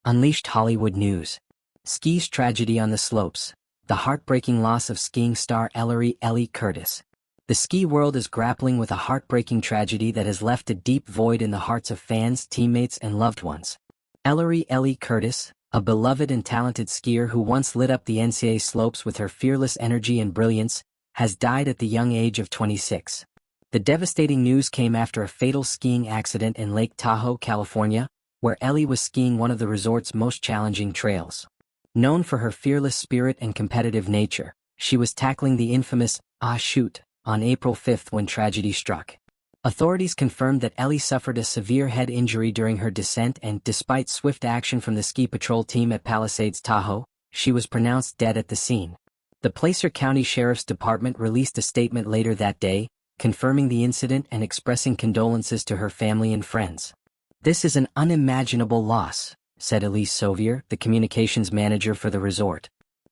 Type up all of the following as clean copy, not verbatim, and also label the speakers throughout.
Speaker 1: Unleashed Hollywood News. Ski's tragedy on the slopes. The heartbreaking loss of skiing star Ellie Curtis. The ski world is grappling with a heartbreaking tragedy that has left a deep void in the hearts of fans, teammates, and loved ones. Ellie Curtis, a beloved and talented skier who once lit up the NCAA slopes with her fearless energy and brilliance, has died at the young age of 26. The devastating news came after a fatal skiing accident in Lake Tahoe, California, where Ellie was skiing one of the resort's most challenging trails. Known for her fearless spirit and competitive nature, she was tackling the infamous chute on April 5 when tragedy struck. Authorities confirmed that Ellie suffered a severe head injury during her descent, and despite swift action from the ski patrol team at Palisades Tahoe, she was pronounced dead at the scene. The Placer County Sheriff's Department released a statement later that day, confirming the incident and expressing condolences to her family and friends. "This is an unimaginable loss," said Elise Sauvier, the communications manager for the resort.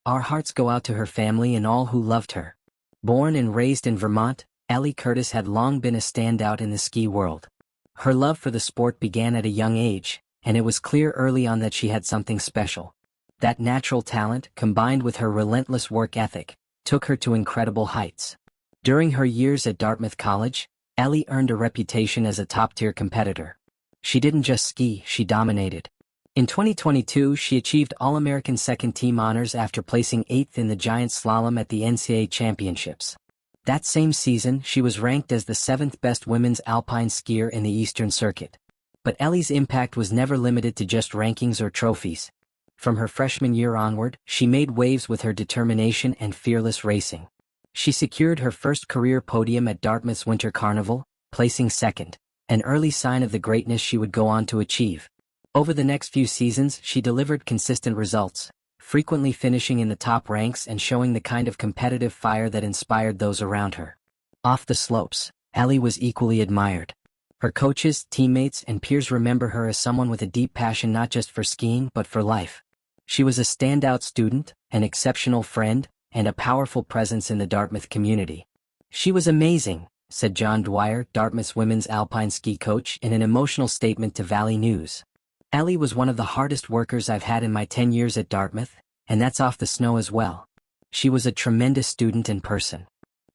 Speaker 1: "Our hearts go out to her family and all who loved her." Born and raised in Vermont, Ellie Curtis had long been a standout in the ski world. Her love for the sport began at a young age, and it was clear early on that she had something special. That natural talent, combined with her relentless work ethic, took her to incredible heights. During her years at Dartmouth College, Ellie earned a reputation as a top-tier competitor. She didn't just ski, she dominated. In 2022, she achieved All-American second-team honors after placing 8th in the giant slalom at the NCAA Championships. That same season, she was ranked as the 7th best women's alpine skier in the Eastern Circuit. But Ellie's impact was never limited to just rankings or trophies. From her freshman year onward, she made waves with her determination and fearless racing. She secured her first career podium at Dartmouth's Winter Carnival, placing second, an early sign of the greatness she would go on to achieve. Over the next few seasons, she delivered consistent results, frequently finishing in the top ranks and showing the kind of competitive fire that inspired those around her. Off the slopes, Ellie was equally admired. Her coaches, teammates, and peers remember her as someone with a deep passion not just for skiing but for life. She was a standout student, an exceptional friend, and a powerful presence in the Dartmouth community. "She was amazing," said John Dwyer, Dartmouth's women's alpine ski coach, in an emotional statement to Valley News. "Ellie was one of the hardest workers I've had in my 10 years at Dartmouth, and that's off the snow as well. She was a tremendous student in person."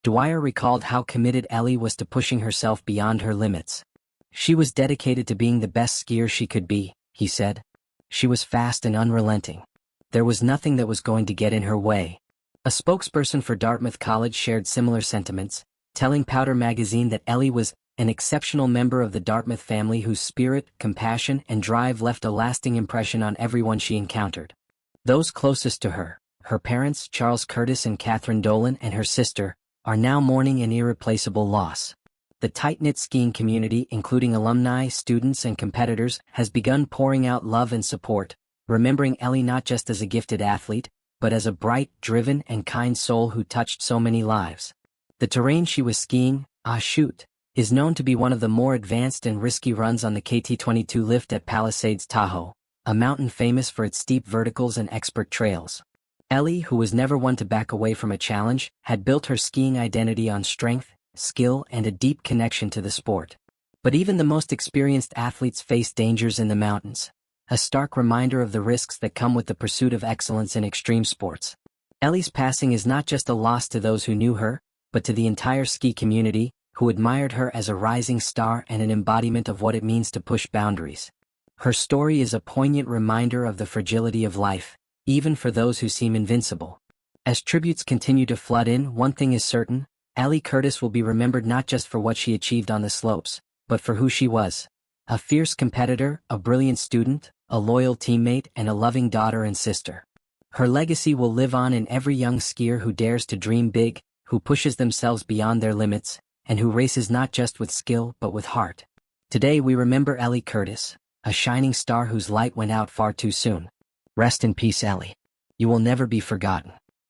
Speaker 1: Dwyer recalled how committed Ellie was to pushing herself beyond her limits. "She was dedicated to being the best skier she could be," he said. "She was fast and unrelenting. There was nothing that was going to get in her way." A spokesperson for Dartmouth College shared similar sentiments, telling Powder magazine that Ellie was an exceptional member of the Dartmouth family whose spirit, compassion, and drive left a lasting impression on everyone she encountered. Those closest to her, her parents, Charles Curtis and Catherine Dolan, and her sister, are now mourning an irreplaceable loss. The tight-knit skiing community, including alumni, students, and competitors, has begun pouring out love and support, remembering Ellie not just as a gifted athlete, but as a bright, driven, and kind soul who touched so many lives. The terrain she was skiing, chute, is known to be one of the more advanced and risky runs on the KT22 lift at Palisades Tahoe, a mountain famous for its steep verticals and expert trails. Ellie, who was never one to back away from a challenge, had built her skiing identity on strength, skill, and a deep connection to the sport. But even the most experienced athletes face dangers in the mountains, a stark reminder of the risks that come with the pursuit of excellence in extreme sports. Ellie's passing is not just a loss to those who knew her, but to the entire ski community, who admired her as a rising star and an embodiment of what it means to push boundaries. Her story is a poignant reminder of the fragility of life, even for those who seem invincible. As tributes continue to flood in, one thing is certain: Ellie Curtis will be remembered not just for what she achieved on the slopes, but for who she was. A fierce competitor, a brilliant student, a loyal teammate, and a loving daughter and sister. Her legacy will live on in every young skier who dares to dream big, who pushes themselves beyond their limits, and who races not just with skill but with heart. Today we remember Ellie Curtis, a shining star whose light went out far too soon. Rest in peace, Ellie. You will never be forgotten.